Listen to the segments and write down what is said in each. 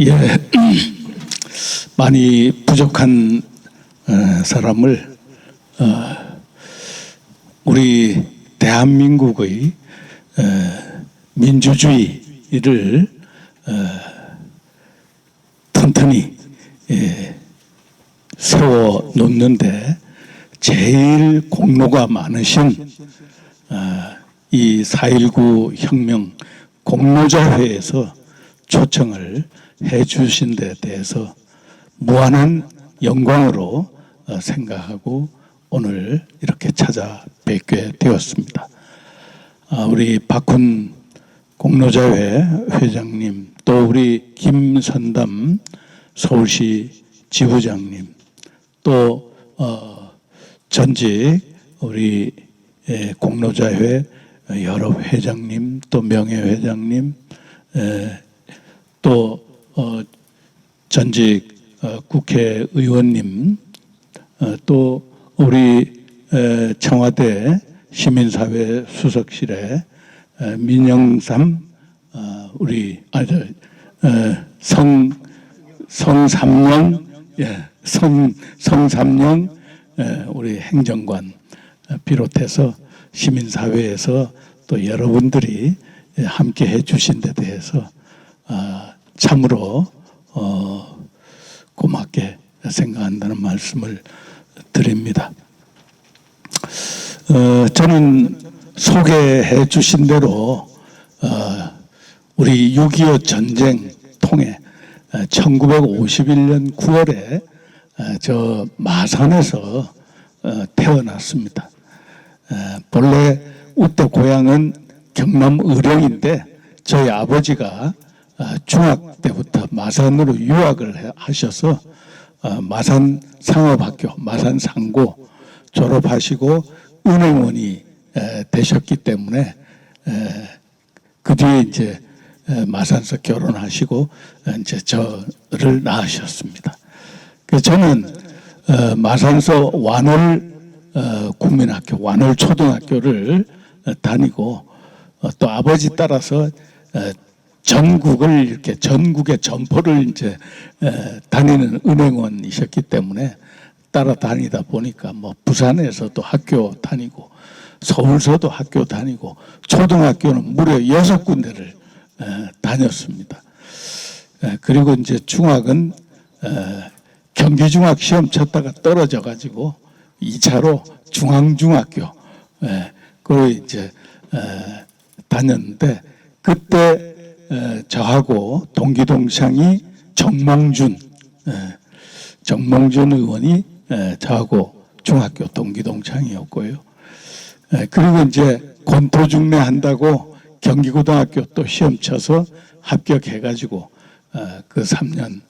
예, 많이 부족한 사람을 우리 대한민국의 민주주의를 튼튼히 세워 놓는데 제일 공로가 많으신 이 4.19 혁명 공로자회에서 초청을 해 주신 데 대해서 무한한 영광으로 생각하고 오늘 이렇게 찾아뵙게 되었습니다. 우리 박훈 공로자회 회장님, 또 우리 김선담 서울시 지부장님, 또 전직 우리 공로자회 여러 회장님, 또 명예회장님, 또 전직 국회의원님, 또 우리 청와대 시민사회 수석실에 민영삼 우리 성삼령 성삼령 우리 행정관 비롯해서 시민사회에서 또 여러분들이 함께 해주신 데 대해서 참으로 고맙게 생각한다는 말씀을 드립니다. 저는 소개해 주신 대로 우리 6.25 전쟁 통해 1951년 9월에 저 마산에서 태어났습니다. 본래 우대 고향은 경남 의령인데 저희 아버지가 중학 때부터 마산으로 유학을 하셔서 마산 상업학교, 마산 상고 졸업하시고 은행원이 되셨기 때문에 그 뒤에 이제 마산에서 결혼하시고 이제 저를 낳으셨습니다. 그래서 저는 마산에서 완월 국민학교, 완월 초등학교를 다니고 또 아버지 따라서 전국을 이렇게 전국의 점포를 이제 다니는 은행원이셨기 때문에 따라다니다 보니까 뭐 부산에서도 학교 다니고 서울서도 학교 다니고 초등학교는 무려 6군데를 다녔습니다. 그리고 이제 중학은 경기중학 시험 쳤다가 떨어져 가지고 2차로 중앙중학교 거기 이제 다녔는데 그때 저하고 동기동창이 정몽준 의원이 저하고 중학교 동기동창이었고요. 그리고 이제 권토중례 한다고 경기고등학교 또 시험 쳐서 합격해가지고 그 3년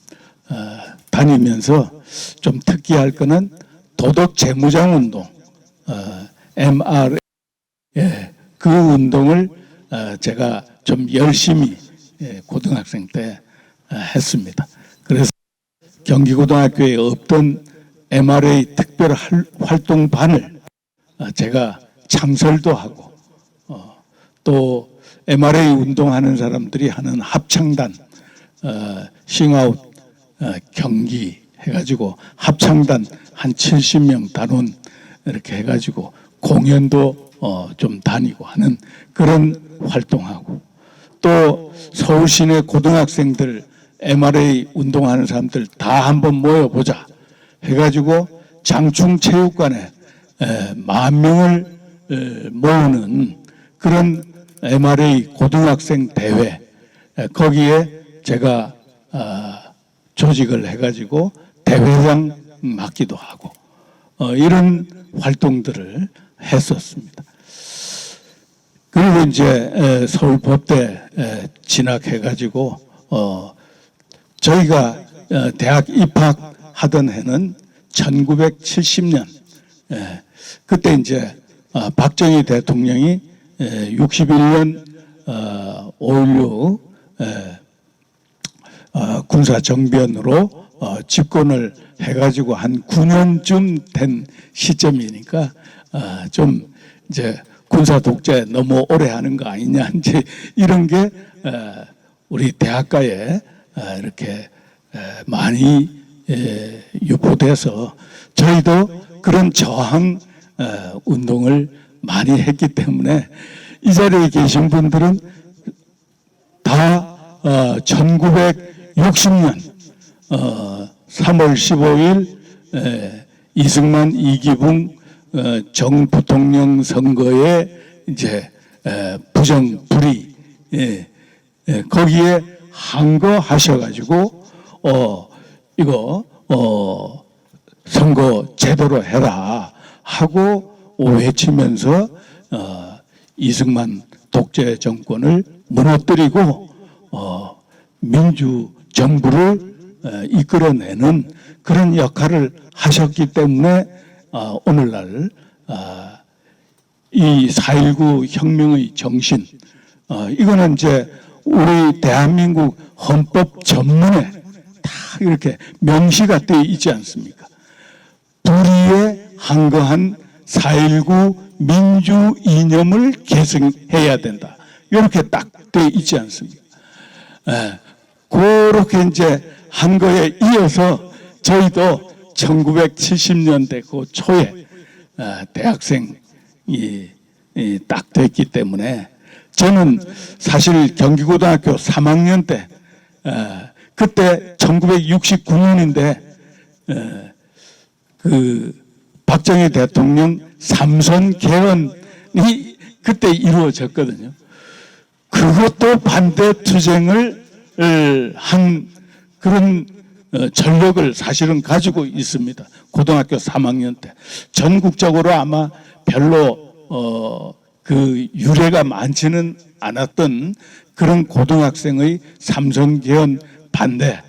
다니면서 좀 특기할 거는 도덕재무장 운동, MR, 그 운동을 제가 좀 열심히 고등학생 때 했습니다. 그래서 경기고등학교에 없던 MRA 특별 활동반을 제가 창설도 하고 또 MRA 운동하는 사람들이 하는 합창단 싱아웃 경기 해가지고 합창단 한 70명 단원 이렇게 해가지고 공연도 좀 다니고 하는 그런 활동하고 또 서울시내 고등학생들 MRA 운동하는 사람들 다 한번 모여보자 해가지고 장충체육관에 10,000명을 모으는 그런 MRA 고등학생 대회 거기에 제가 조직을 해가지고 대회장 맡기도 하고 이런 활동들을 했었습니다. 그리고 이제 서울법대 진학해가지고 저희가 대학 입학하던 해는 1970년 그때 이제 박정희 대통령이 61년 5.16 군사정변으로 집권을 해가지고 한 9년쯤 된 시점이니까 좀 이제 군사 독재 너무 오래 하는 거 아니냐 이제 이런 게 우리 대학가에 이렇게 많이 유포돼서 저희도 그런 저항 운동을 많이 했기 때문에 이 자리에 계신 분들은 다 1960년 3월 15일 이승만 이기붕 정 부통령 선거에 이제 부정 불의 거기에 항거하셔가지고 이거 선거 제대로 해라 하고 외치면서 이승만 독재 정권을 무너뜨리고 민주 정부를 이끌어내는 그런 역할을 하셨기 때문에 오늘날 이 4.19 혁명의 정신 이거는 이제 우리 대한민국 헌법 전문에 다 이렇게 명시가 되어 있지 않습니까? 불의에 항거한 4.19 민주 이념을 계승해야 된다. 이렇게 딱 되어 있지 않습니까? 그렇게 이제 한 거에 이어서 저희도 1970년대 그 초에 대학생이 딱 됐기 때문에 저는 사실 경기고등학교 3학년 때 그때 1969년인데 그 박정희 대통령 삼선 개헌이 그때 이루어졌거든요. 그것도 반대 투쟁을 한 그런 전력을 사실은 가지고 있습니다. 고등학교 3학년 때 전국적으로 아마 별로 그 유래가 많지는 않았던 그런 고등학생의 삼선 개헌 반대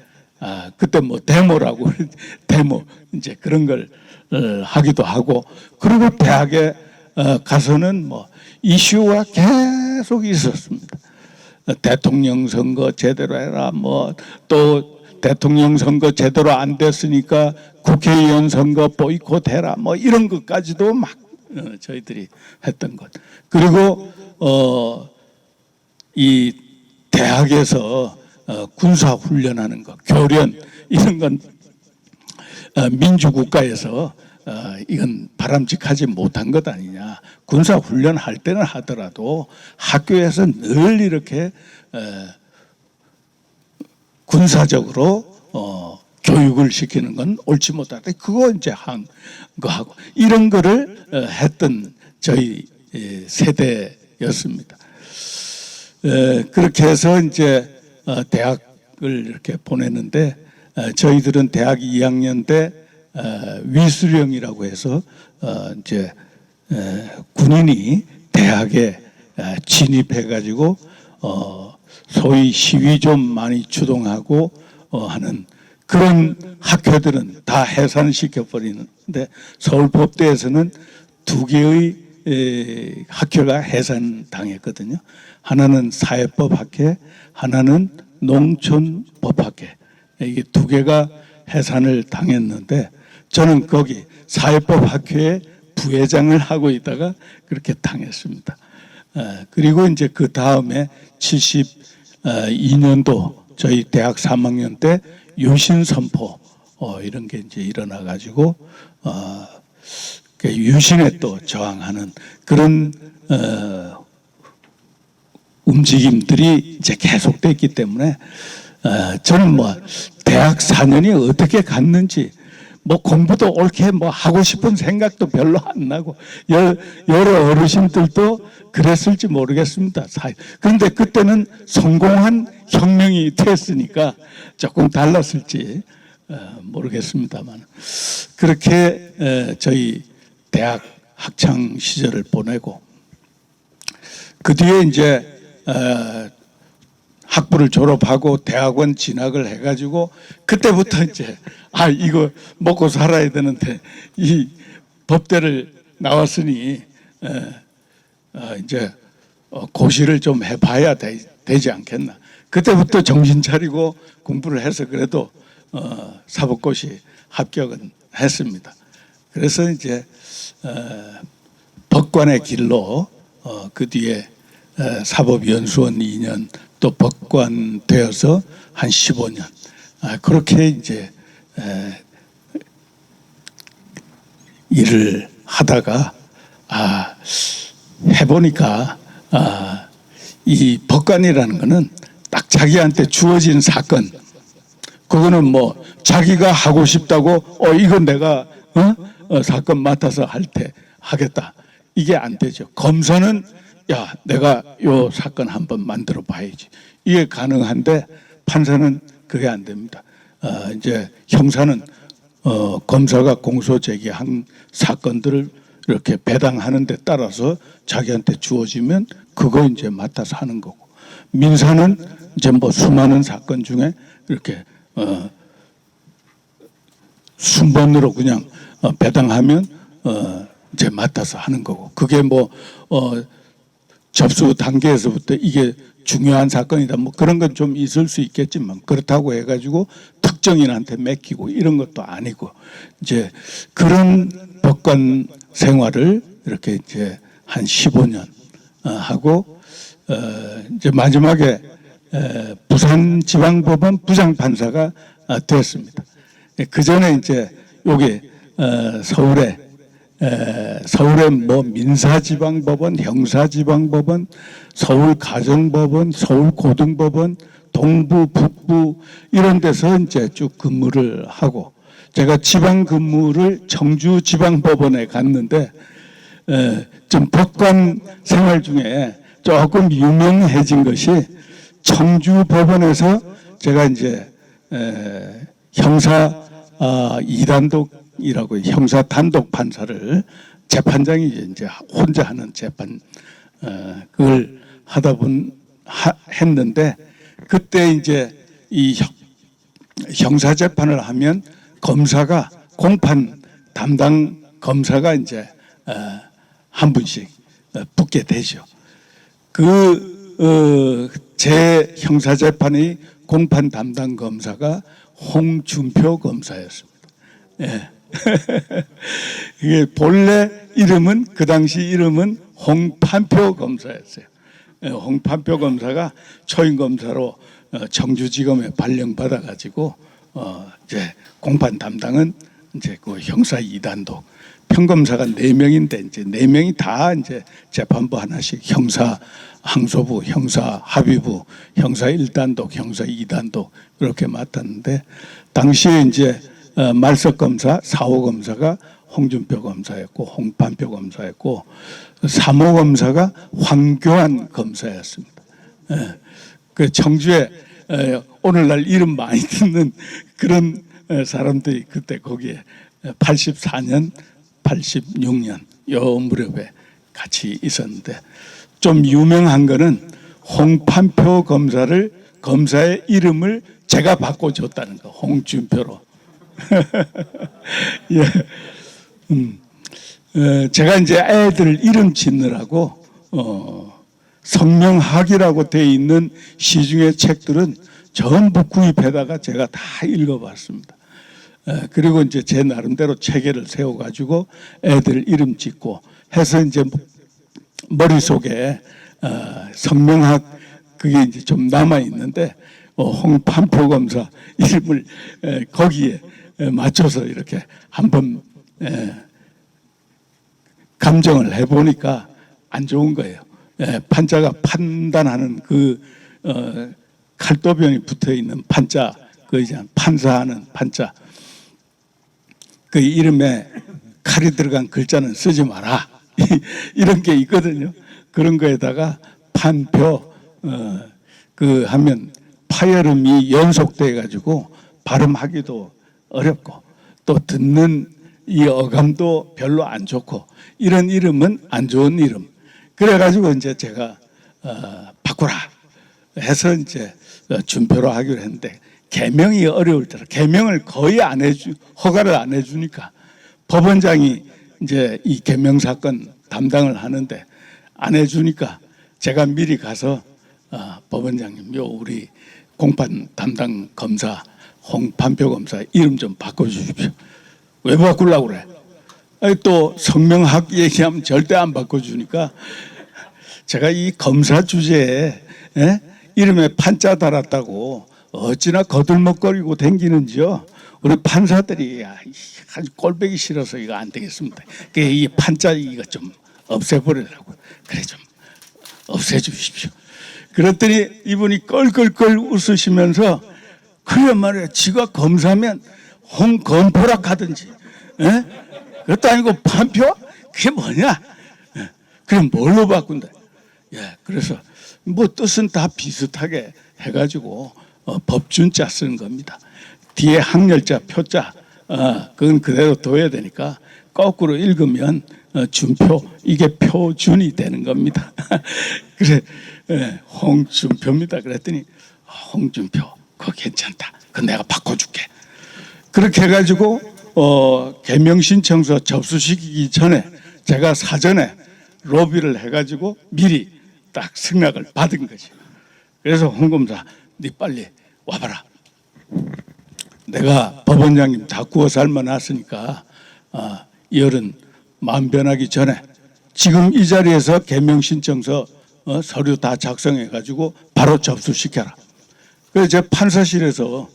그때 뭐 데모라고 데모 이제 그런 걸 하기도 하고 그리고 대학에 가서는 뭐 이슈가 계속 있었습니다. 대통령 선거 제대로 해라 뭐 또 대통령 선거 제대로 안 됐으니까 국회의원 선거 보이콧해라 뭐 이런 것까지도 막 저희들이 했던 것. 그리고 이 대학에서 군사 훈련하는 것, 교련 이런 건 민주국가에서 이건 바람직하지 못한 것 아니냐. 군사 훈련할 때는 하더라도 학교에서 늘 이렇게 군사적으로 교육을 시키는 건 옳지 못하다. 그거 이제 한 거하고 이런 거를 했던 저희 세대였습니다. 그렇게 해서 이제 대학을 이렇게 보냈는데 저희들은 대학 2학년 때 위수령이라고 해서 이제 군인이 대학에 진입해 가지고 소위 시위 좀 많이 주동하고 하는 그런 학교들은 다 해산시켜 버리는데 서울법대에서는 두 개의 학교가 해산당했거든요. 하나는 사회법학회, 하나는 농촌법학회. 이게 두 개가 해산을 당했는데 저는 거기 사회법학회에 부회장을 하고 있다가 그렇게 당했습니다. 그리고 이제 그 다음에 72년도 저희 대학 3학년 때 유신선포 이런 게 이제 일어나 가지고 유신에 또 저항하는 그런 움직임들이 이제 계속됐기 때문에 저는 뭐 대학 4년이 어떻게 갔는지 뭐 공부도 옳게 뭐 하고 싶은 생각도 별로 안 나고 여러 어르신들도 그랬을지 모르겠습니다. 그런데 그때는 성공한 혁명이 됐으니까 조금 달랐을지 모르겠습니다만 그렇게 저희 대학 학창 시절을 보내고 그 뒤에 이제 학부를 졸업하고 대학원 진학을 해가지고 그때부터 이제 이거 먹고 살아야 되는데 이 법대를 나왔으니 이제 고시를 좀 해봐야 되지 않겠나. 그때부터 정신 차리고 공부를 해서 그래도 사법고시 합격은 했습니다. 그래서 이제 법관의 길로 그 뒤에 사법연수원 2년 또 법관 되어서 한 15년 그렇게 이제 일을 하다가 해보니까 이 법관이라는 거는 딱 자기한테 주어진 사건, 그거는 뭐 자기가 하고 싶다고 이건 내가 사건 맡아서 할 때 하겠다, 이게 안 되죠. 검사는 야 내가 요 사건 한번 만들어 봐야지, 이게 가능한데 판사는 그게 안 됩니다. 이제 형사는 검사가 공소 제기한 사건들을 이렇게 배당하는 데 따라서 자기한테 주어지면 그거 이제 맡아서 하는 거고, 민사는 이제 뭐 수많은 사건 중에 이렇게 순번으로 그냥 배당하면 이제 맡아서 하는 거고, 그게 뭐 접수 단계에서부터 이게 중요한 사건이다 뭐 그런 건 좀 있을 수 있겠지만, 그렇다고 해가지고 특정인한테 맡기고 이런 것도 아니고, 이제 그런 법관 생활을 이렇게 이제 한 15년 하고 이제 마지막에 부산지방법원 부장판사가 됐습니다. 그 전에 이제 여기 서울에 뭐 민사지방법원, 형사지방법원, 서울가정법원, 서울고등법원, 동부, 북부 이런 데서 이제 쭉 근무를 하고, 제가 지방 근무를 청주지방법원에 갔는데 좀 법관 생활 중에 조금 유명해진 것이, 청주법원에서 제가 이제 형사 2단독이라고 형사 단독 판사를, 재판장이 이제 혼자 하는 재판 그걸 했는데, 그때 이제 이 형사 재판을 하면 검사가, 공판 담당 검사가 이제 한 분씩 붙게 되죠. 제 형사 재판의 공판 담당 검사가 홍준표 검사였습니다. 예. 이게 본래 이름은, 그 당시 이름은 홍판표 검사였어요. 홍판표 검사가 초임 검사로 청주지검에 발령받아 가지고 이제 공판 담당은 이제 그 형사 2단독, 평검사가 4명인데 이제 4명이 다 이제 재판부 하나씩, 형사 항소부, 형사 합의부, 형사 1단독, 형사 2단독 이렇게 맡았는데, 당시에 이제 말석 검사, 4호 검사가 홍준표 검사였고, 홍판표 검사였고, 3호 검사가 황교안 검사였습니다. 그 청주에 오늘날 이름 많이 듣는 그런 사람들이 그때 거기에 84년, 86년 요 무렵에 같이 있었는데, 좀 유명한 거는 홍판표 검사의 이름을 제가 바꿔줬다는 거, 홍준표로. 예. 제가 이제 애들 이름 짓느라고 성명학이라고 돼 있는 시중의 책들은 전부 구입해다가 제가 다 읽어봤습니다. 그리고 이제 제 나름대로 체계를 세워가지고 애들 이름 짓고 해서 이제 머릿속에 성명학 그게 이제 좀 남아 있는데, 홍판표 검사 이름을 거기에 맞춰서 이렇게 한번 감정을 해보니까 안 좋은 거예요. 판자가 판단하는 그 칼도병이 붙어 있는 판자, 그 이제 판사하는 판자, 그 이름에 칼이 들어간 글자는 쓰지 마라. 이런 게 있거든요. 그런 거에다가 판표 그 하면 파열음이 연속돼 가지고 발음하기도 어렵고, 또 듣는 이 어감도 별로 안 좋고, 이런 이름은 안 좋은 이름. 그래 가지고 이제 제가 바꾸라 해서 이제 준표로 하기로 했는데, 개명이 어려울 때라 개명을 거의 허가를 안 해주니까, 법원장이 이제 이 개명 사건 담당을 하는데 안 해주니까 제가 미리 가서 법원장님, 요 우리 공판 담당 검사 홍판표 검사 이름 좀 바꿔주십시오. 왜 바꾸려고 그래? 또 성명학 얘기하면 절대 안 바꿔주니까, 제가 이 검사 주제에 이름에 판자 달았다고 어찌나 거들먹거리고 댕기는지요. 우리 판사들이 아주 꼴보기 싫어서 이거 안 되겠습니다. 이 판자 이거 좀 없애버리라고. 그래 좀 없애주십시오. 그랬더니 이분이 껄껄껄 웃으시면서 그래 말이야 지가 검사면 홍건포락 하든지 에? 그것도 아니고 판표? 그게 뭐냐? 예. 그럼 뭘로 바꾼다? 예, 그래서 뭐 뜻은 다 비슷하게 해가지고 법준자 쓰는 겁니다. 뒤에 항렬자, 표자 그건 그대로 둬야 되니까 거꾸로 읽으면 준표 이게 표준이 되는 겁니다. 그래 홍준표입니다. 그랬더니 홍준표 그거 괜찮다. 그거 내가 바꿔줄게. 그렇게 해가지고 개명신청서 접수시키기 전에 제가 사전에 로비를 해가지고 미리 딱 승낙을 받은 거지. 그래서 홍 검사, 네 빨리 와봐라. 내가 법원장님 다 구워 삶아 놨으니까 이 어른 마음 변하기 전에 지금 이 자리에서 개명신청서 서류 다 작성해가지고 바로 접수시켜라. 그래서 제 판사실에서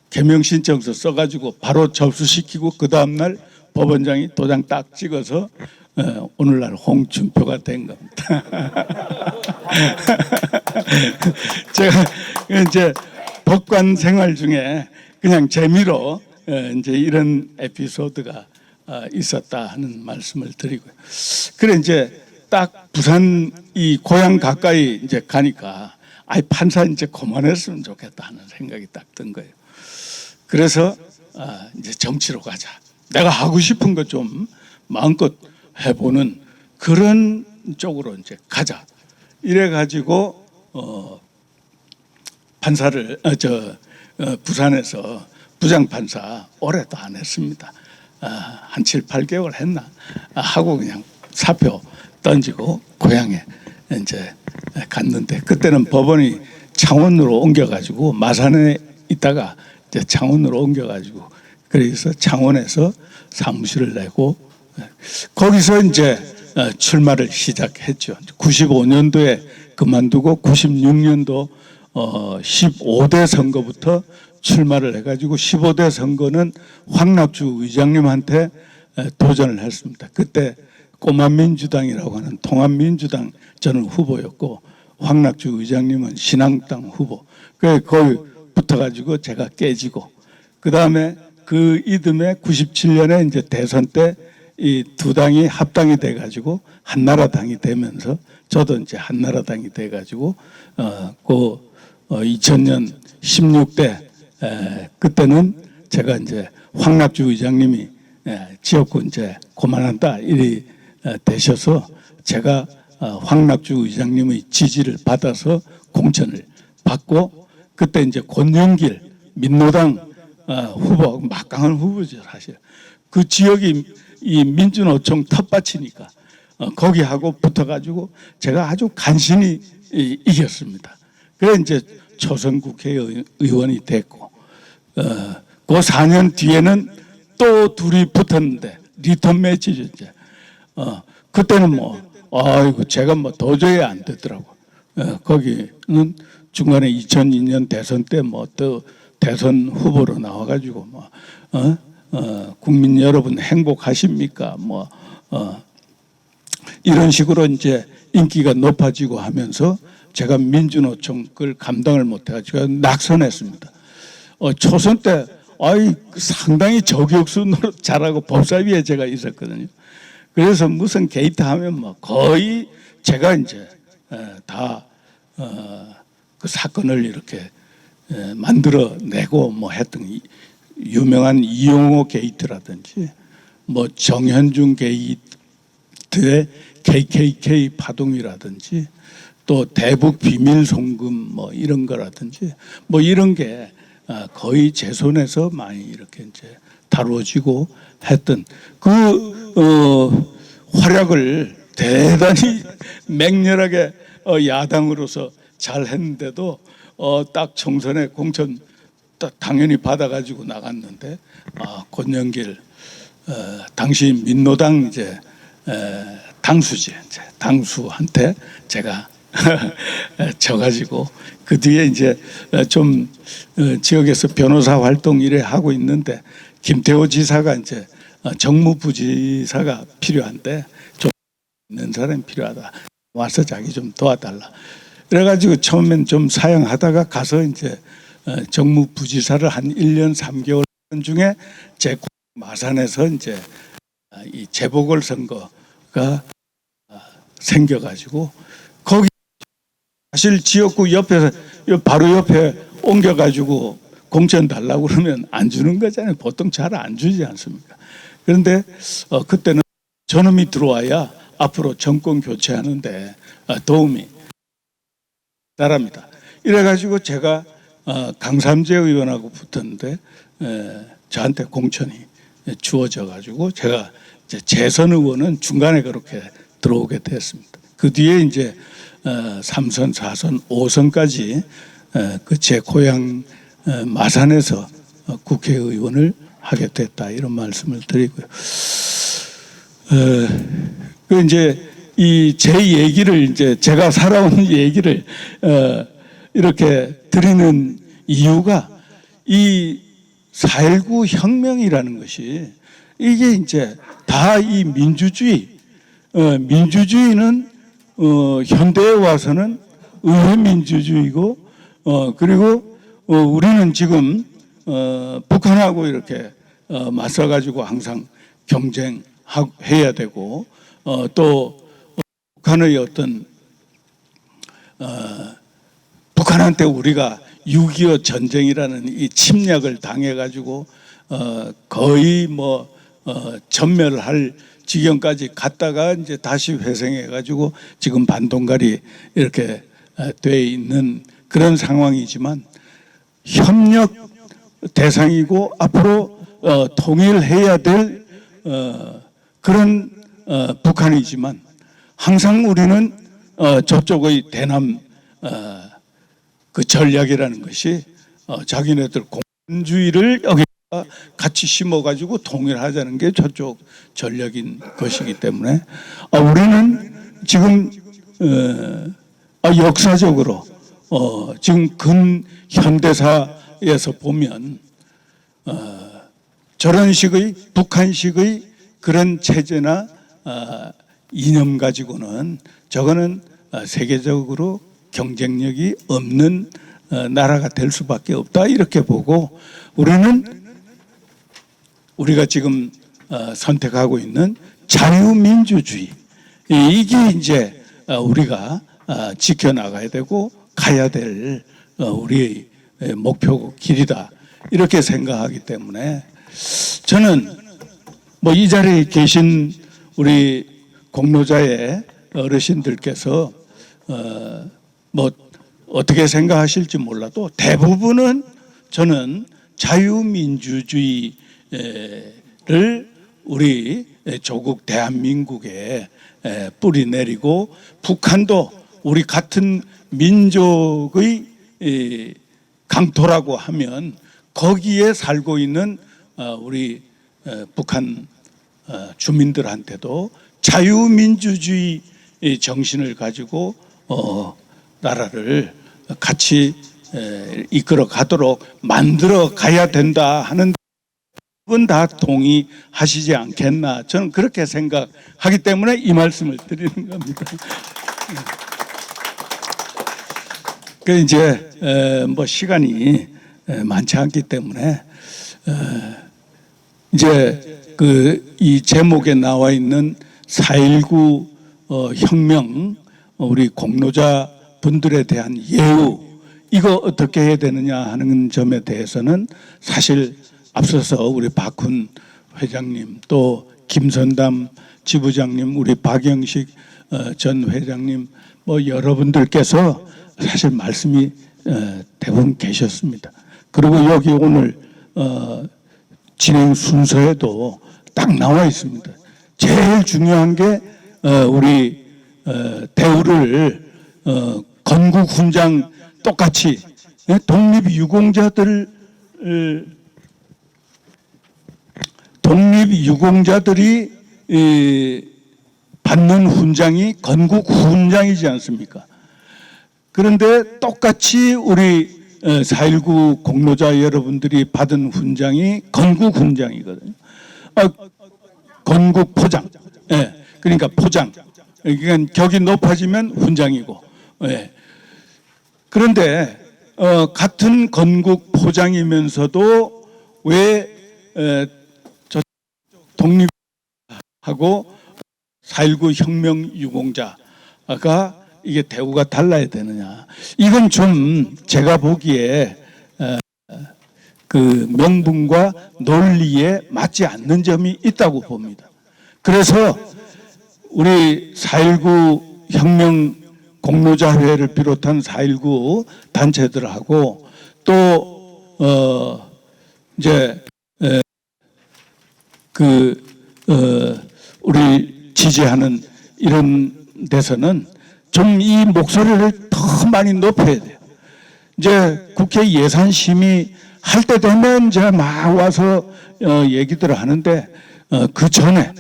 개명신청서 써가지고 바로 접수시키고 그 다음날 법원장이 도장 딱 찍어서 오늘날 홍준표가 된 겁니다. 제가 이제 법관 생활 중에 그냥 재미로 이제 이런 에피소드가 있었다 하는 말씀을 드리고요. 그래 이제 딱 부산 이 고향 가까이 이제 가니까 아이 판사 이제 그만했으면 좋겠다 하는 생각이 딱 든 거예요. 그래서 이제 정치로 가자. 내가 하고 싶은 것 좀 마음껏 해보는 그런 쪽으로 이제 가자. 이래 가지고 판사를 부산에서 부장판사 오래도 안 했습니다. 한 7, 8개월 했나 하고 그냥 사표 던지고 고향에 이제 갔는데 그때는 법원이 창원으로 옮겨가지고 마산에 있다가 이제 창원으로 옮겨가지고 그래서 창원에서 사무실을 내고 거기서 이제 출마를 시작했죠. 95년도에 그만두고 96년도 15대 선거부터 출마를 해가지고 15대 선거는 황낙주 의장님한테 도전을 했습니다. 그때 꼬마민주당이라고 하는 통합민주당 저는 후보였고 황낙주 의장님은 신앙당 후보. 그래 거기 붙어가지고 제가 깨지고 그 다음에 그 이듬해 97년에 이제 대선 때 이 두 당이 합당이 돼가지고 한나라당이 되면서 저도 이제 한나라당이 돼가지고 그 2000년 16대 그때는 제가 이제 황낙주 의장님이 지역구 이제 그만한다 이리 되셔서 제가 황낙주 의장님의 지지를 받아서 공천을 받고 그때 이제 권영길 민노당 후보 막강한 후보죠 사실. 그 지역이 이 민주노총 텃밭이니까 거기하고 붙어가지고 제가 아주 간신히 이겼습니다. 그래 이제 초선 국회의원이 됐고 그 4년 뒤에는 또 둘이 붙었는데 리턴 매치죠 이제. 그때는 뭐 아이고 제가 뭐 도저히 안 됐더라고. 거기는 중간에 2002년 대선 때 뭐 또 대선 후보로 나와가지고 뭐 국민 여러분 행복하십니까? 뭐 이런 식으로 이제 인기가 높아지고 하면서 제가 민주노총 그걸 감당을 못해가지고 낙선했습니다. 초선 때 상당히 저격수 노릇 잘하고 법사위에 제가 있었거든요. 그래서 무슨 게이트 하면 뭐 거의 제가 이제 다 그 사건을 이렇게 만들어내고 뭐 했던 유명한 이용호 게이트라든지 뭐 정현중 게이트의 KKK 파동이라든지 또 대북 비밀 송금 뭐 이런 거라든지 뭐 이런 게 거의 제 손에서 많이 이렇게 이제 다루어지고 했던 그 활약을 대단히 맹렬하게 야당으로서 잘 했는데도 딱 총선에 공천 딱 당연히 받아가지고 나갔는데 권영길 당시 민노당 이제 당수지 이제 당수한테 제가 져가지고 그 뒤에 이제 좀 지역에서 변호사 활동 일에 하고 있는데 김태호 지사가 이제 정무부지사가 필요한데 좀 있는 사람이 필요하다. 와서 자기 좀 도와달라. 그래가지고 처음엔 좀 사양하다가 가서 이제 정무부지사를 한 1년 3개월 중에 제 마산에서 이제 이 재보궐선거가 생겨가지고 거기 사실 지역구 옆에서 바로 옆에 옮겨가지고 공천 달라고 그러면 안 주는 거잖아요. 보통 잘 안 주지 않습니까? 그런데 그때는 저놈이 들어와야 앞으로 정권 교체하는데 도움이 나랍니다. 이래가지고 제가 강삼재 의원하고 붙었는데 저한테 공천이 주어져 가지고 제가 이제 재선 의원은 중간에 그렇게 들어오게 됐습니다. 그 뒤에 이제 3선, 4선, 5선까지 그 제 고향 마산에서 국회의원을 하게 됐다 이런 말씀을 드리고요. 그 이제 이 제 얘기를 이제 제가 살아온 얘기를 이렇게 드리는 이유가 이 4.19 혁명이라는 것이 이게 이제 다 이 민주주의는 현대에 와서는 의회 민주주의고 그리고 우리는 지금 북한하고 이렇게 맞서가지고 항상 경쟁해야 되고 또 북한의 어떤 북한한테 우리가 6.25 전쟁이라는 이 침략을 당해가지고 거의 전멸할 지경까지 갔다가 이제 다시 회생해가지고 지금 반동갈이 이렇게 돼 있는 그런 상황이지만 협력 대상이고 앞으로 통일해야 될 그런 북한이지만 항상 우리는 저쪽의 대남 그 전략이라는 것이 자기네들 공산주의를 여기다 같이 심어가지고 통일하자는 게 저쪽 전략인 것이기 때문에 우리는 지금 역사적으로 지금 근현대사에서 보면 저런 식의 북한식의 그런 체제나 이념 가지고는 저거는 세계적으로 경쟁력이 없는 나라가 될 수밖에 없다 이렇게 보고 우리가 지금 선택하고 있는 자유민주주의 이게 이제 우리가 지켜나가야 되고 가야 될 우리의 목표 길이다 이렇게 생각하기 때문에 저는 이 자리에 계신 우리 공로자의 어르신들께서 어떻게 생각하실지 몰라도 대부분은 저는 자유민주주의를 우리 조국 대한민국에 뿌리내리고 북한도 우리 같은 민족의 강토라고 하면 거기에 살고 있는 우리 북한 주민들한테도 자유민주주의 정신을 가지고 나라를 같이 이끌어 가도록 만들어 가야 된다 하는 분 다 동의하시지 않겠나 저는 그렇게 생각하기 때문에 이 말씀을 드리는 겁니다. 그 이제 시간이 많지 않기 때문에 이제 이 제목에 나와 있는 4.19 혁명 우리 공로자 분들에 대한 예우 이거 어떻게 해야 되느냐 하는 점에 대해서는 사실 앞서서 우리 박훈 회장님 또 김선담 지부장님 우리 박영식 전 회장님 여러분들께서 사실 말씀이 대부분 계셨습니다. 그리고 여기 오늘 진행 순서에도 딱 나와 있습니다. 제일 중요한 게 우리 대우를 건국 훈장 똑같이 독립유공자들이 받는 훈장이 건국 훈장이지 않습니까? 그런데 똑같이 우리 4.19 공로자 여러분들이 받은 훈장이 건국 훈장이거든요. 건국 포장. 예. 그러니까 포장. 그러니까 격이 높아지면 훈장이고. 예. 그런데 같은 건국 포장이면서도 왜 독립하고 4.19 혁명 유공자가 이게 대우가 달라야 되느냐? 이건 좀 제가 보기에 그 명분과 논리에 맞지 않는 점이 있다고 봅니다. 그래서 우리 4.19 혁명 공로자회를 비롯한 4.19 단체들하고 또 이제 우리 지지하는 이런 데서는 좀 이 목소리를 더 많이 높여야 돼요. 이제 국회 예산심의 할 때 되면 이제 막 와서 얘기들을 하는데 그 전에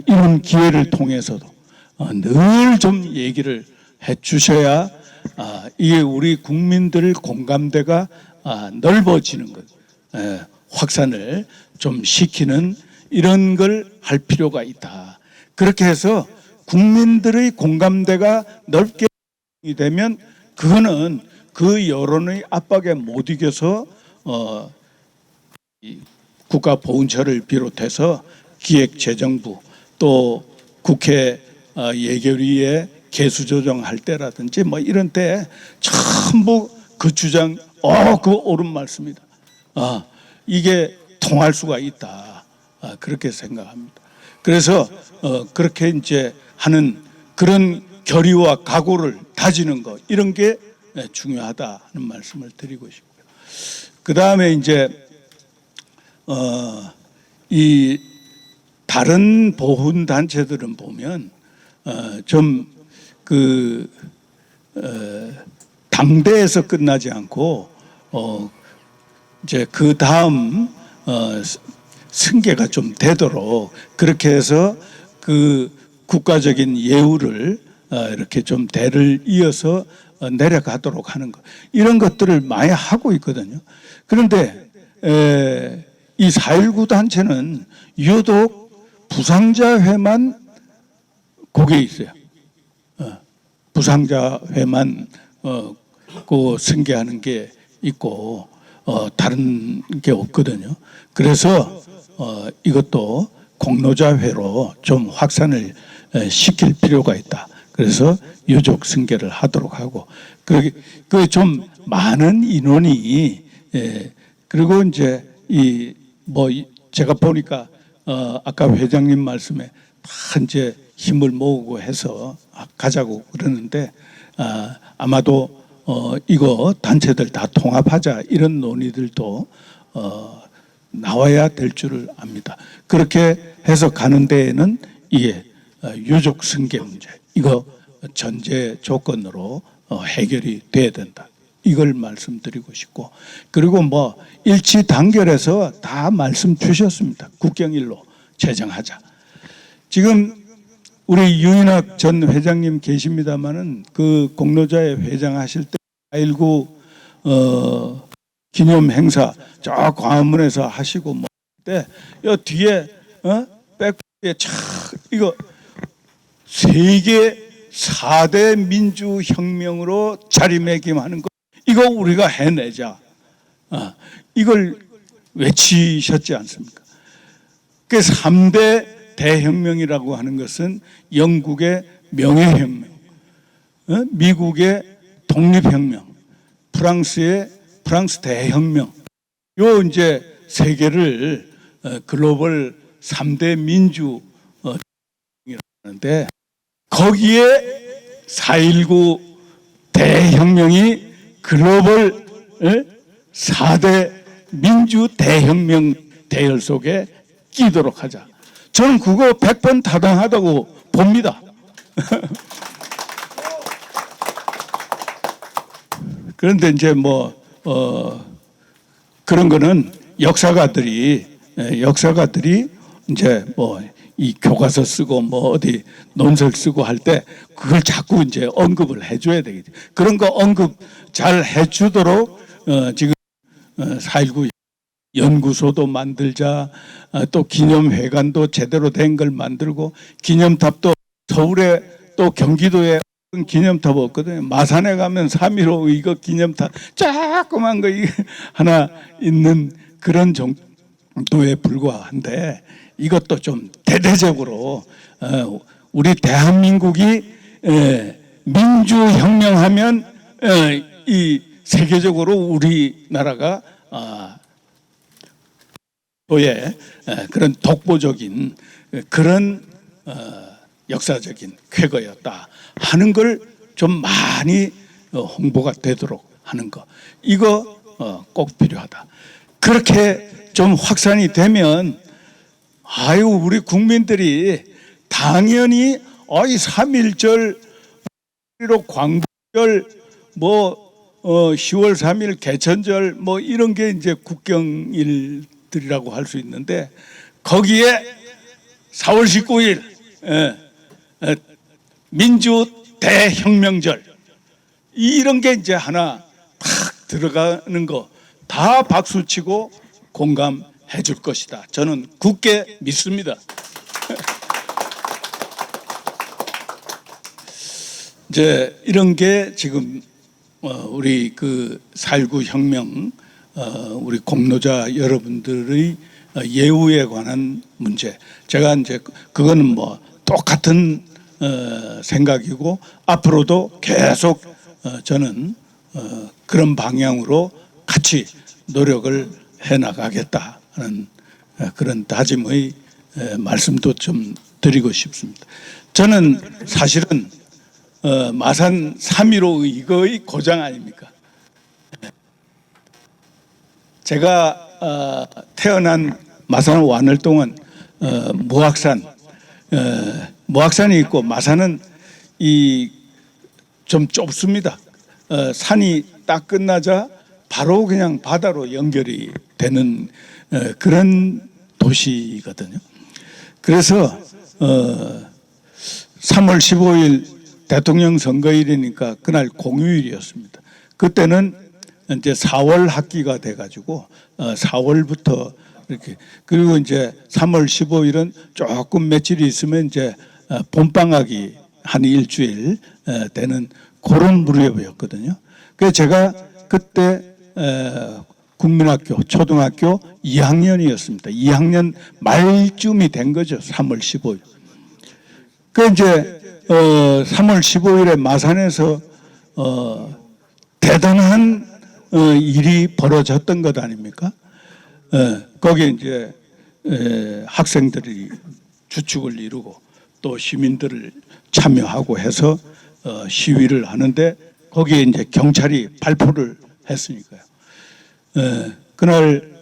이런 기회를 통해서도 늘 좀 얘기를 해 주셔야 이게 우리 국민들 공감대가 넓어지는 것, 확산을 좀 시키는 이런 걸 할 필요가 있다. 그렇게 해서 국민들의 공감대가 넓게 되면 그거는 그 여론의 압박에 못 이겨서 국가보훈처를 비롯해서 기획재정부 또 국회 예결위에 개수조정할 때라든지 뭐 이런 때 전부 그 주장, 그 옳은 말씀이다. 이게 통할 수가 있다. 그렇게 생각합니다. 그래서 그렇게 이제 하는 그런 결의와 각오를 다지는 것 이런 게 중요하다 하는 말씀을 드리고 싶고요. 그 다음에 이제 이 다른 보훈 단체들은 보면 좀 당대에서 끝나지 않고 이제 그 다음 승계가 좀 되도록 그렇게 해서 그 국가적인 예우를 이렇게 좀 대를 이어서 내려가도록 하는 것 이런 것들을 많이 하고 있거든요. 그런데 이 4.19 단체는 유독 부상자회만 거기에 있어요. 부상자회만 그 승계하는 게 있고 다른 게 없거든요. 그래서 이것도 공로자회로 좀 확산을 시킬 필요가 있다. 그래서 유족 승계를 하도록 하고 그 좀 많은 인원이 그리고 이제 제가 보니까 아까 회장님 말씀에 다 이제 힘을 모으고 해서 가자고 그러는데 아마도 이거 단체들 다 통합하자 이런 논의들도 나와야 될 줄을 압니다. 그렇게 해서 가는 데에는 이게 유족 승계 문제 이거 전제 조건으로 해결이 돼야 된다. 이걸 말씀드리고 싶고 그리고 일치 단결해서 다 말씀 주셨습니다. 국경일로 제정하자. 지금 우리 유인학 전 회장님 계십니다마는 그 공로자회 회장하실 때 4.19 기념 행사 저 광화문에서 하시고 때 요 뒤에 백에 이거 세계 4대 민주혁명으로 자리매김하는 거 이거 우리가 해내자. 이걸 외치셨지 않습니까? 그 3대 대혁명이라고 하는 것은 영국의 명예혁명, 미국의 독립혁명, 프랑스 대혁명, 요 이제 세계를 글로벌 3대 민주 하는데 거기에 4.19 대혁명이 글로벌 4대 민주 대혁명 대열 속에 끼도록 하자. 저는 그거 100번 타당하다고 봅니다. 그런데 이제 그런 거는 역사가들이 이제 이 교과서 쓰고 뭐 어디 논설 쓰고 할 때 그걸 자꾸 이제 언급을 해줘야 되겠죠. 그런 거 언급 잘 해주도록 지금 4.19 연구소도 만들자, 또 기념회관도 제대로 된 걸 만들고, 기념탑도 서울에 또 경기도에 기념탑 없거든요. 마산에 가면 3.15 이거 기념탑 조그만 거 하나 있는 그런 정도에 불과한데, 이것도 좀 대대적으로 우리 대한민국이 민주혁명하면 이 세계적으로 우리나라가 도의 그런 독보적인 그런 역사적인 쾌거였다 하는 걸 좀 많이 홍보가 되도록 하는 거, 이거 꼭 필요하다. 그렇게 좀 확산이 되면 아유 우리 국민들이 당연히 이 3.1절 광복절 뭐 10월 3일 개천절 뭐 이런 게 이제 국경일들이라고 할 수 있는데, 거기에 4월 19일 민주 대혁명절 이런 게 이제 하나 탁 들어가는 거 다 박수치고 공감해 줄 것이다. 저는 굳게 믿습니다. 이제 이런 게 지금 우리 그 4.19 혁명 우리 공로자 여러분들의 예우에 관한 문제, 제가 이제 그거는 뭐 똑같은 생각이고 앞으로도 계속 저는 그런 방향으로 같이 노력을 해 나가겠다는 그런 다짐의 말씀도 좀 드리고 싶습니다. 저는 사실은 마산 3.15 이거의 고장 아닙니까? 제가 태어난 마산 완월동은 무악산이 있고, 마산은 좀 좁습니다. 산이 딱 끝나자 바로 그냥 바다로 연결이 되는 그런 도시거든요. 그래서 3월 15일 대통령 선거일이니까 그날 공휴일이었습니다. 그때는 이제 4월 학기가 돼가지고 4월부터 이렇게, 그리고 이제 3월 15일은 조금 며칠이 있으면 이제 봄방학이 한 일주일 되는 그런 무렵이었거든요. 그래서 제가 그때 국민학교 초등학교 2학년이었습니다. 2학년 말쯤이 된 거죠. 3월 15일. 그 이제 3월 15일에 마산에서 대단한 일이 벌어졌던 것 아닙니까? 거기에 이제 학생들이 주축을 이루고 또 시민들을 참여하고 해서 시위를 하는데, 거기에 이제 경찰이 발포를 했으니까요. 그날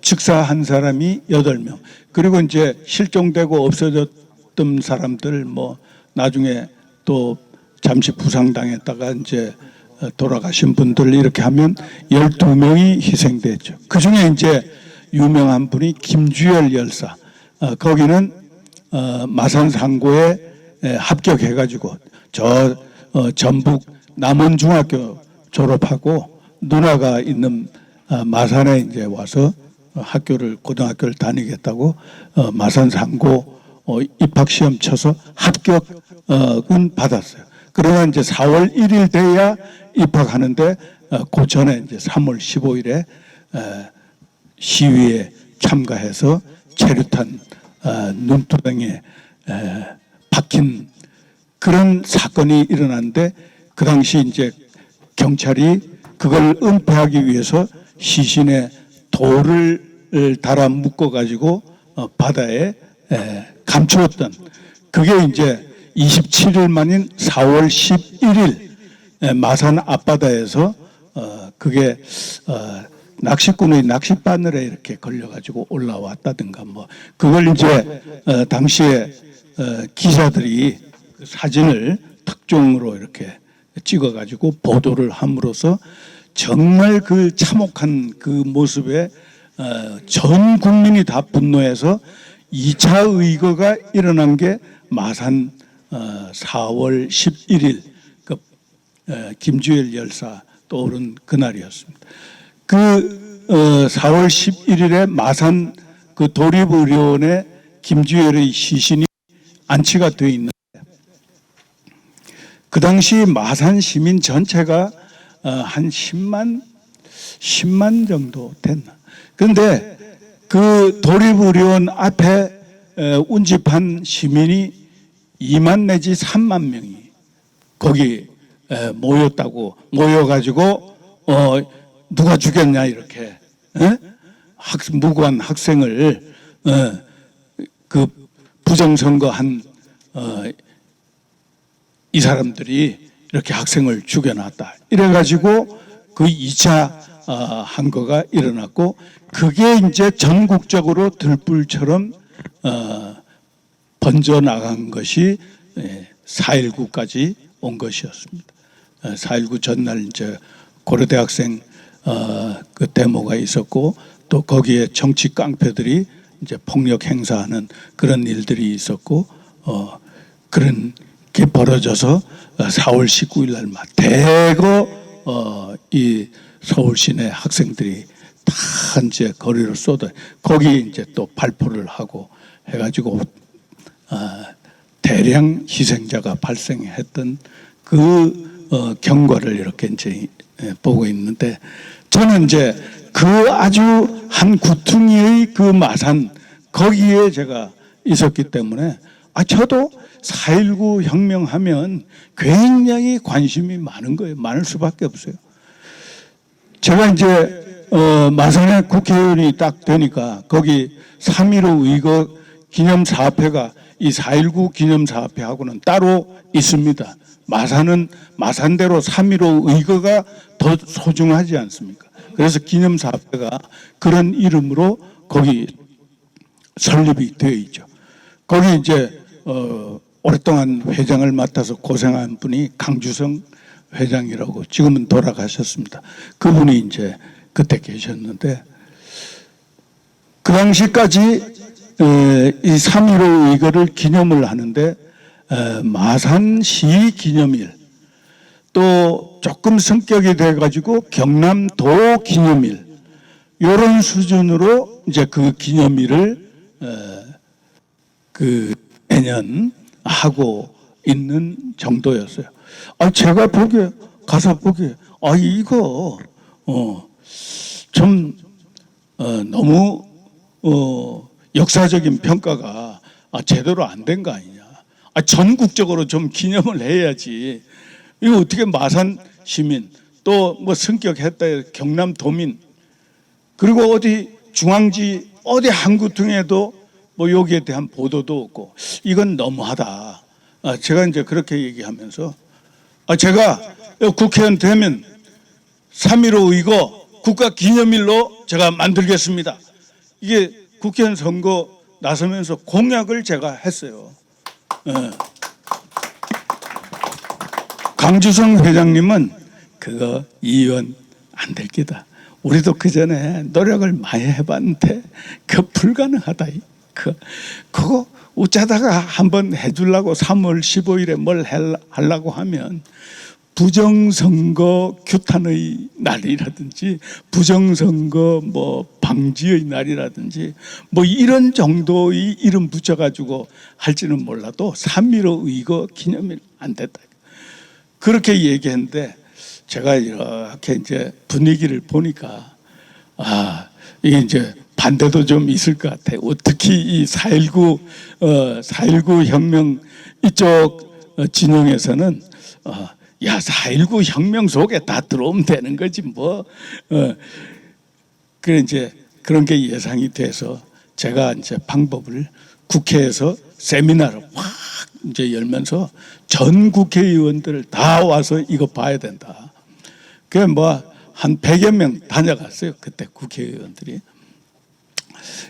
즉사한 사람이 8명, 그리고 이제 실종되고 없어졌던 사람들 뭐 나중에 또 잠시 부상당했다가 이제 돌아가신 분들 이렇게 하면 12명이 희생됐죠. 그 중에 이제 유명한 분이 김주열 열사, 거기는 마산 상고에 합격해가지고 전북 남원중학교 졸업하고 누나가 있는 마산에 이제 와서 고등학교를 다니겠다고 마산 상고 입학시험 쳐서 합격은 받았어요. 그러나 이제 4월 1일 돼야 입학하는데 그 전에 이제 3월 15일에 시위에 참가해서 체류탄 눈두덩이에 박힌 그런 사건이 일어났는데, 그 당시 이제 경찰이 그걸 은폐하기 위해서 시신에 돌을 달아 묶어 가지고 바다에 감추었던, 그게 이제 27일 만인 4월 11일 마산 앞바다에서 그게 낚시꾼의 낚싯바늘에 이렇게 걸려가지고 올라왔다든가 뭐, 그걸 이제 당시에 기자들이 그 사진을 특종으로 이렇게 찍어가지고 보도를 함으로써 정말 그 참혹한 그 모습에 전 국민이 다 분노해서 2차 의거가 일어난 게 마산 4월 11일 그 김주열 열사 떠오른 그날이었습니다. 그 4월 11일에 마산 그 도립의료원에 김주열의 시신이 안치가 되어 있는데 그 당시 마산 시민 전체가 한 10만 정도 됐나. 그런데 그 도립의료원 앞에 운집한 시민이 2만 내지 3만 명이 거기 모여가지고 누가 죽였냐 이렇게 무고한 학생을 그 부정선거한 이 사람들이 이렇게 학생을 죽여놨다. 이래가지고 그 2차 항거가 일어났고 그게 이제 전국적으로 들불처럼 번져나간 것이 4.19까지 온 것이었습니다. 4.19 전날 이제 고려대학생 그 데모가 있었고 또 거기에 정치 깡패들이 이제 폭력 행사하는 그런 일들이 있었고 그런 게 벌어져서 4월 19일 날 막 대거 이 서울 시내 학생들이 다 이제 거리로 쏟아 거기 이제 또 발표를 하고 해가지고 대량 희생자가 발생했던 그 경과를 이렇게 이제 보고 있는데 저는 이제 그 아주 한 구퉁이의 그 마산 거기에 제가 있었기 때문에 저도 4.19 혁명하면 굉장히 관심이 많은 거예요. 많을 수밖에 없어요. 제가 이제 마산에 국회의원이 딱 되니까 거기 3.15 의거 기념사업회가 이 4.19 기념사업회하고는 따로 있습니다. 마산은 마산대로 3.15 의거가 더 소중하지 않습니까? 그래서 기념사업회가 그런 이름으로 거기 설립이 되어 있죠. 거기 이제 오랫동안 회장을 맡아서 고생한 분이 강주성 회장이라고 지금은 돌아가셨습니다. 그분이 이제 그때 계셨는데 그 당시까지 이 3.15 의거를 기념을 하는데 마산시 기념일 또 조금 성격이 돼가지고 경남도 기념일 이런 수준으로 이제 그 기념일을 그 매년 하고 있는 정도였어요. 제가 보기에 가서 보기에 이거 좀 너무 역사적인 평가가 제대로 안 된 거 아니냐. 전국적으로 좀 기념을 해야지. 이거 어떻게 마산 시민 또 뭐 성격했다 경남도민 그리고 어디 중앙지 어디 한 구퉁에도 뭐 여기에 대한 보도도 없고 이건 너무하다. 제가 이제 그렇게 얘기하면서 제가 국회의원 되면 3.15 의거 국가기념일로 제가 만들겠습니다. 이게 국회의원 선거 나서면서 공약을 제가 했어요. 강주성 회장님은 그거 이의원 안 될 기다. 우리도 그 전에 노력을 많이 해봤는데 그 불가능하다. 그거 어쩌다가 한번 해주려고 3월 15일에 뭘 하려고 하면 부정선거 규탄의 날이라든지 부정선거 뭐 방지의 날이라든지 뭐 이런 정도의 이름 붙여가지고 할지는 몰라도 3.15 의거 기념일 안 됐다. 그렇게 얘기했는데 제가 이렇게 이제 분위기를 보니까 이게 이제 반대도 좀 있을 것 같아요. 특히 이 4.19 혁명 이쪽 진영에서는 야 4.19 혁명 속에 다 들어오면 되는 거지 뭐. 그래 이제 그런 게 예상이 돼서 제가 이제 방법을 국회에서 세미나를 확 이제 열면서 전 국회의원들 다 와서 이거 봐야 된다. 그게 뭐 한 100여 명 다녀갔어요. 그때 국회의원들이.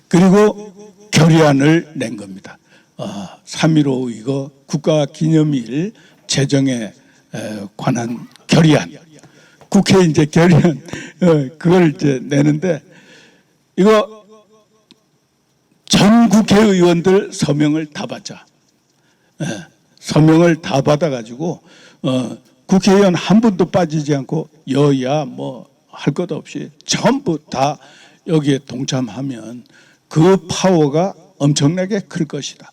그리고 결의안을 낸 겁니다. 3.15 이거 국가기념일 제정에 관한 결의안. 국회에 이제 결의안 그걸 이제 내는데 이거 전 국회의원들 서명을 다 받자. 예, 서명을 다 받아가지고 국회의원 한 분도 빠지지 않고 여야 뭐 할 것 없이 전부 다 여기에 동참하면 그 파워가 엄청나게 클 것이다.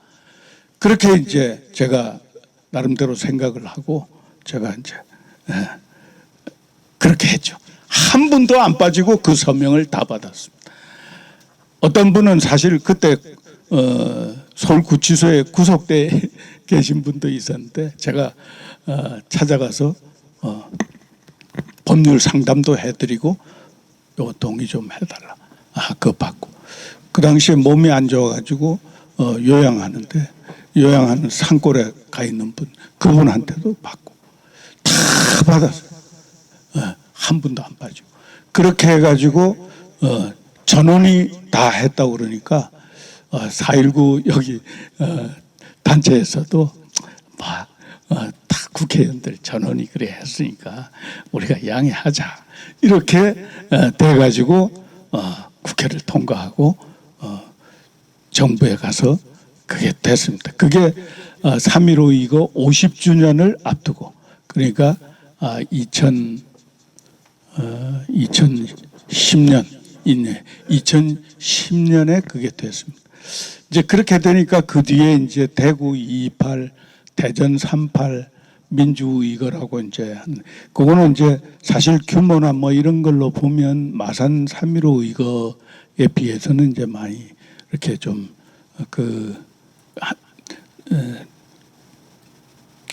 그렇게 이제 제가 나름대로 생각을 하고 제가 이제 그렇게 했죠. 한 분도 안 빠지고 그 서명을 다 받았습니다. 어떤 분은 사실 그때 서울구치소에 구속돼 계신 분도 있었는데 제가 찾아가서 법률 상담도 해드리고 요 동의 좀 해달라. 그거 받고 그 당시에 몸이 안 좋아가지고 요양하는데 요양하는 산골에 가 있는 분 그분한테도 받고 다 받았어요. 한 분도 안 빠지고 그렇게 해가지고 전원이 다 했다고 그러니까 4.19 여기 단체에서도 다 국회의원들 전원이 그래 했으니까 우리가 양해하자 이렇게 돼가지고 국회를 통과하고 정부에 가서 그게 됐습니다. 그게 3.15 이거 50주년을 앞두고 그러니까 2010년 있네. 2010년에 그게 됐습니다. 이제 그렇게 되니까 그 뒤에 이제 대구 2.28, 대전 3.8, 민주 이거라고 이제 그거는 이제 사실 규모나 뭐 이런 걸로 보면 마산 3.15 이거에 비해서는 이제 많이 이렇게 좀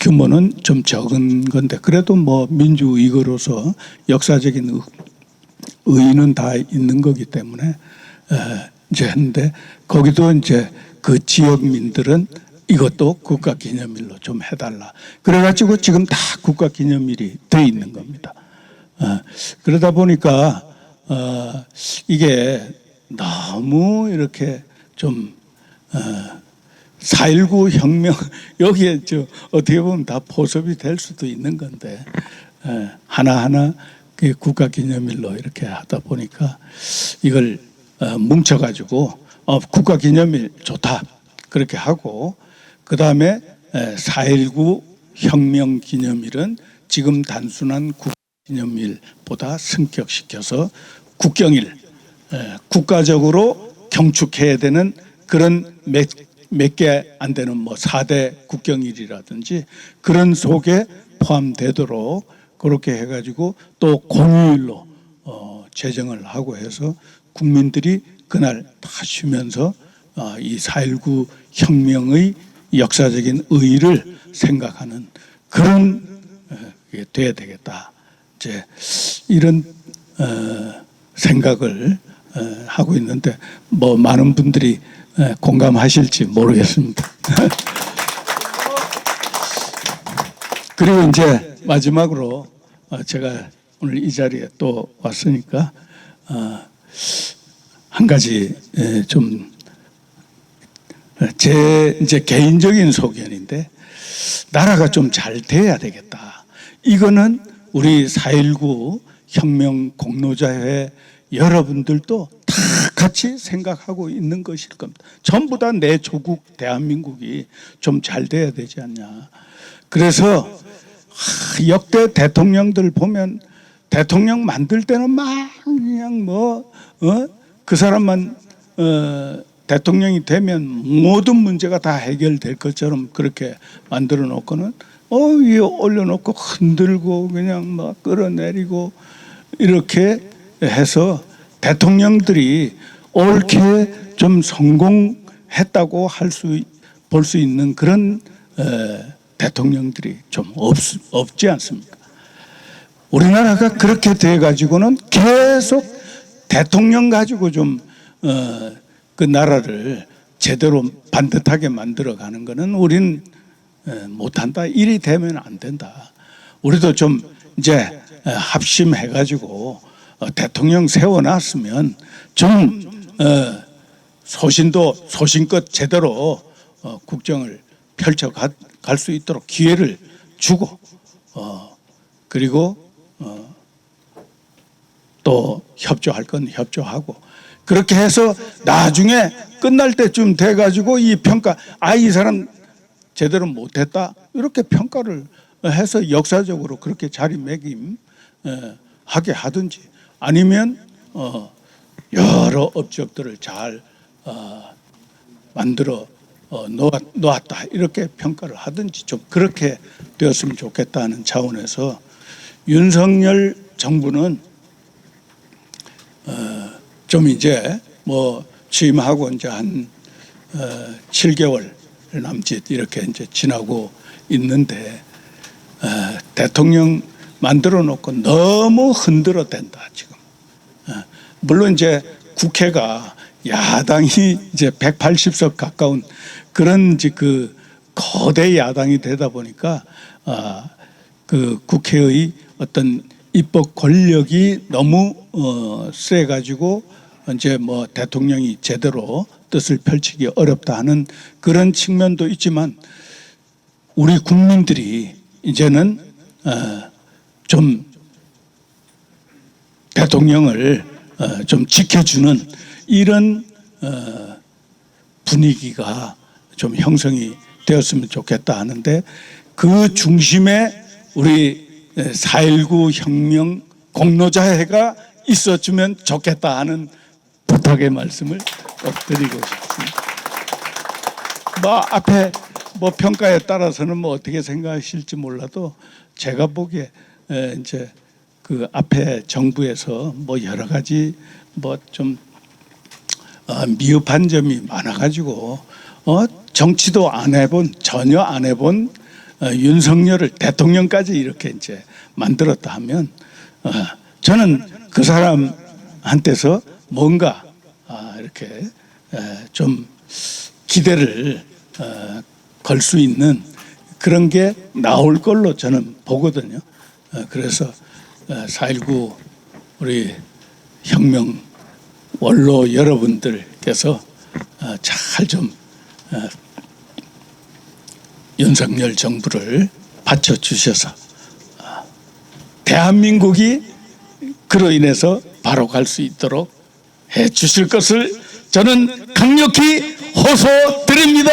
규모는 좀 적은 건데 그래도 뭐 민주 이거로서 역사적인 의의는 다 있는 거기 때문에 이제 했는데 거기도 이제 그 지역민들은 이것도 국가기념일로 좀 해달라. 그래가지고 지금 다 국가기념일이 돼 있는 겁니다. 그러다 보니까 이게 너무 이렇게 좀 4.19 혁명 여기에 어떻게 보면 다 포섭이 될 수도 있는 건데 하나하나 국가기념일로 이렇게 하다 보니까 이걸 뭉쳐가지고 국가기념일 좋다 그렇게 하고 그 다음에 4.19 혁명기념일은 지금 단순한 국가기념일보다 승격시켜서 국경일 국가적으로 경축해야 되는 그런 몇 개 안 되는 뭐 4대 국경일이라든지 그런 속에 포함되도록 그렇게 해가지고 또 공휴일로 제정을 하고 해서 국민들이 그날 다 쉬면서 이 4.19 혁명의 역사적인 의의를 생각하는 그런 게 돼야 되겠다. 이제 이런 생각을 하고 있는데 뭐 많은 분들이 공감하실지 모르겠습니다. 그리고 이제 마지막으로 제가 오늘 이 자리에 또 왔으니까 한 가지 좀 제 이제 개인적인 소견인데 나라가 좀 잘 돼야 되겠다. 이거는 우리 4.19 혁명 공로자회 여러분들도 다 같이 생각하고 있는 것일 겁니다. 전부 다 내 조국 대한민국이 좀 잘 돼야 되지 않냐. 그래서 역대 대통령들 보면 대통령 만들 때는 막 그냥 그 사람만 대통령이 되면 모든 문제가 다 해결될 것처럼 그렇게 만들어 놓고는 위에 올려놓고 흔들고 그냥 막 끌어내리고 이렇게 해서 대통령들이 옳게 좀 성공했다고 볼 수 있는 그런 대통령들이 좀 없지 않습니까? 우리나라가 그렇게 돼 가지고는 계속 대통령 가지고 좀 그 나라를 제대로 반듯하게 만들어 가는 거는 우린 못한다. 일이 되면 안 된다. 우리도 좀 이제 합심해 가지고 대통령 세워놨으면 좀 소신껏 제대로 국정을 펼쳐 갈 수 있도록 기회를 주고 그리고 또 협조할 건 협조하고 그렇게 해서 나중에 끝날 때쯤 돼가지고 이 평가 이 사람 제대로 못했다 이렇게 평가를 해서 역사적으로 그렇게 자리매김 하게 하든지 아니면 여러 업적들을 잘 만들어 놓았다 이렇게 평가를 하든지 좀 그렇게 되었으면 좋겠다는 차원에서 윤석열 정부는 좀 이제 뭐 취임하고 이제 한 7개월 남짓 이렇게 이제 지나고 있는데 대통령 만들어 놓고 너무 흔들어 댄다 지금. 물론 이제 국회가 야당이 이제 180석 가까운 그런 이제 그 거대 야당이 되다 보니까 그 국회의 어떤 입법 권력이 너무 세 가지고 이제 뭐 대통령이 제대로 뜻을 펼치기 어렵다 하는 그런 측면도 있지만 우리 국민들이 이제는 좀 대통령을 좀 지켜주는 이런 분위기가 좀 형성이 되었으면 좋겠다 하는데 그 중심에 우리 4.19 혁명 공로자회가 있어주면 좋겠다 하는 부탁의 말씀을 꼭 드리고 싶습니다. 뭐 앞에 뭐 평가에 따라서는 뭐 어떻게 생각하실지 몰라도 제가 보기에 이제 그 앞에 정부에서 뭐 여러 가지 뭐 좀 미흡한 점이 많아가지고 정치도 안 해본 전혀 안 해본 윤석열을 대통령까지 이렇게 이제 만들었다 하면 저는 그 사람한테서 뭔가 이렇게 좀 기대를 걸 수 있는 그런 게 나올 걸로 저는 보거든요. 그래서 4.19 우리 혁명 원로 여러분들께서 잘 좀 윤석열 정부를 받쳐주셔서 대한민국이 그로 인해서 바로 갈 수 있도록 해 주실 것을 저는 강력히 호소드립니다.